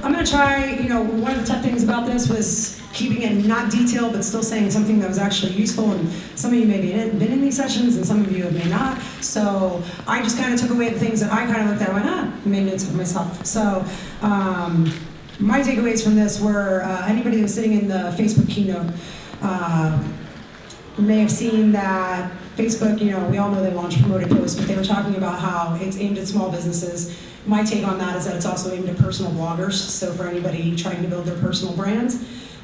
I'm gonna try, one of the tough things about this was keeping it not detailed, but still saying something that was actually useful. And some of you may have been in these sessions, and some of you may not. So I just kind of took away the things that I kind of looked at and went, maybe it's for myself. So my takeaways from this were, anybody who was sitting in the Facebook keynote may have seen that Facebook, we all know they launched promoted posts, but they were talking about how it's aimed at small businesses. My take on that is that it's also aimed at personal bloggers, so for anybody trying to build their personal brands.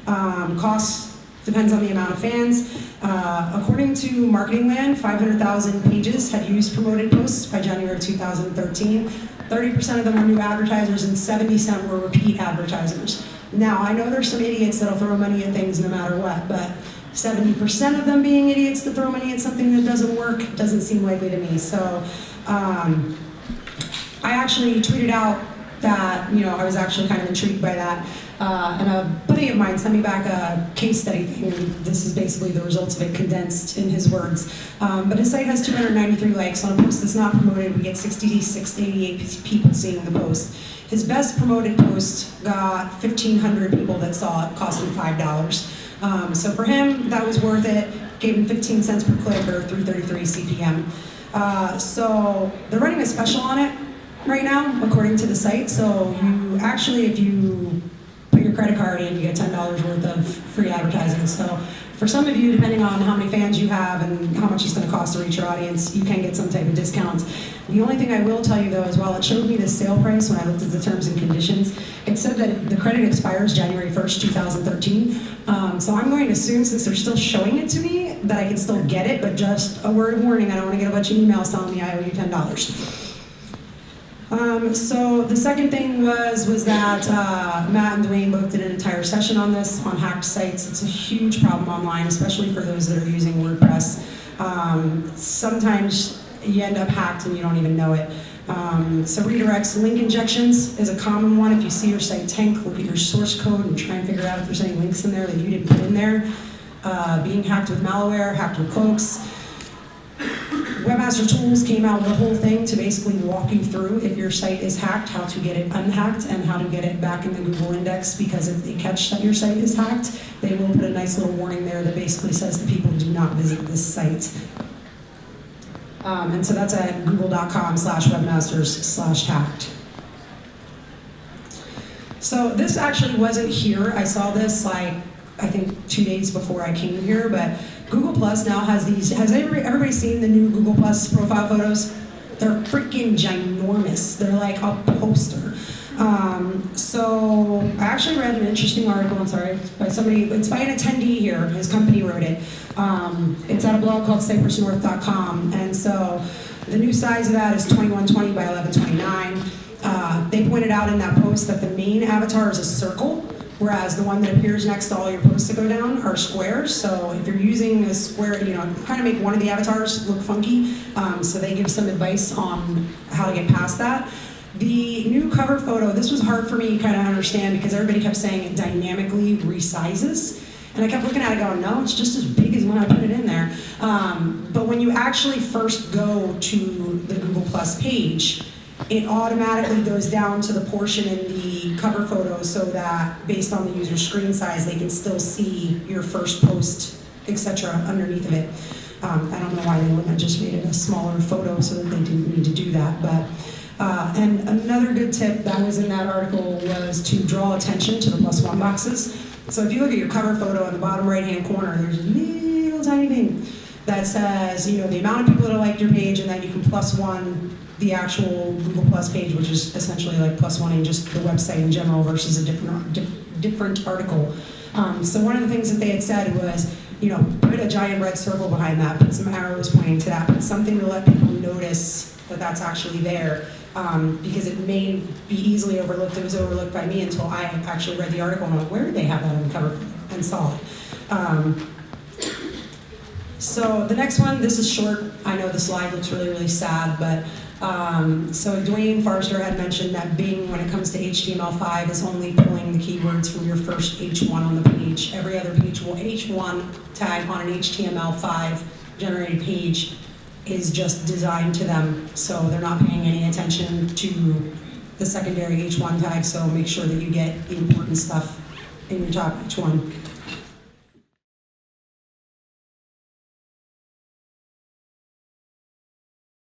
Cost depends on the amount of fans. According to Marketing Land, 500,000 pages had used promoted posts by January 2013. 30% of them were new advertisers and 70% were repeat advertisers. Now, I know there's some idiots that'll throw money at things no matter what, but 70% of them being idiots to throw money at something that doesn't work doesn't seem likely to me. So I actually tweeted out that, I was actually kind of intrigued by that. And a buddy of mine sent me back a case study thing, and this is basically the results of it condensed in his words. But his site has 293 likes. On a post that's not promoted, we get 66 to 88 people seeing the post. His best promoted post got 1,500 people that saw it, cost him $5. So for him, that was worth it. Gave him 15 cents per click, or 333 CPM. So they're running a special on it right now, according to the site. So you actually, if you put your credit card in, you get $10 worth of free advertising. So for some of you, depending on how many fans you have and how much it's going to cost to reach your audience, you can get some type of discount. The only thing I will tell you though is, while it showed me the sale price when I looked at the terms and conditions, it said that the credit expires January 1st, 2013. So I'm going to assume, since they're still showing it to me, that I can still get it, but just a word of warning, I don't want to get a bunch of emails telling me I owe you $10. So the second thing was that Matt and Dwayne both did an entire session on this, on hacked sites. It's a huge problem online, especially for those that are using WordPress. Sometimes you end up hacked and you don't even know it. So redirects, link injections is a common one. If you see your site tank, look at your source code and try and figure out if there's any links in there that you didn't put in there. Being hacked with malware, hacked with cloaks. Webmaster Tools came out with a whole thing to basically walk you through, if your site is hacked, how to get it unhacked and how to get it back in the Google index, because if they catch that your site is hacked, they will put a nice little warning there that basically says to people, do not visit this site. And so that's at google.com/webmasters/hacked. So this actually wasn't here. I saw this I think 2 days before I came here, but Google Plus now has these. Has everybody seen the new Google Plus profile photos? They're freaking ginormous. They're like a poster. So I actually read an interesting article, by somebody. It's by an attendee here. His company wrote it. It's at a blog called cypressnorth.com, and so the new size of that is 2120 by 1129. They pointed out in that post that the main avatar is a circle, whereas the one that appears next to all your posts that go down are squares. So if you're using a square, kind of make one of the avatars look funky. So they give some advice on how to get past that. The new cover photo, this was hard for me to kind of understand, because everybody kept saying it dynamically resizes. And I kept looking at it going, no, it's just as big as when I put it in there. But when you actually first go to the Google Plus page, it automatically goes down to the portion in the cover photo, so that based on the user screen size, they can still see your first post, etc. underneath of it. I don't know why they wouldn't have just made it a smaller photo so that they didn't need to do that. But and another good tip that was in that article was to draw attention to the +1 boxes. So if you look at your cover photo in the bottom right-hand corner, there's a little tiny thing that says, the amount of people that liked your page, and then you can +1 the actual Google Plus page, which is essentially like +1 just the website in general versus a different article. So one of the things that they had said was, put a giant red circle behind that, put some arrows pointing to that, put something to let people notice that that's actually there, because it may be easily overlooked. It was overlooked by me until I actually read the article and I'm like, where did they have that on the cover, and saw it. So the next one, this is short. I know the slide looks really, really sad, but so Dwayne Forrester had mentioned that Bing, when it comes to HTML5, is only pulling the keywords from your first H1 on the page. Every other page will H1 tag on an HTML5 generated page is just designed to them, so they're not paying any attention to the secondary H1 tag, so make sure that you get the important stuff in your top H1.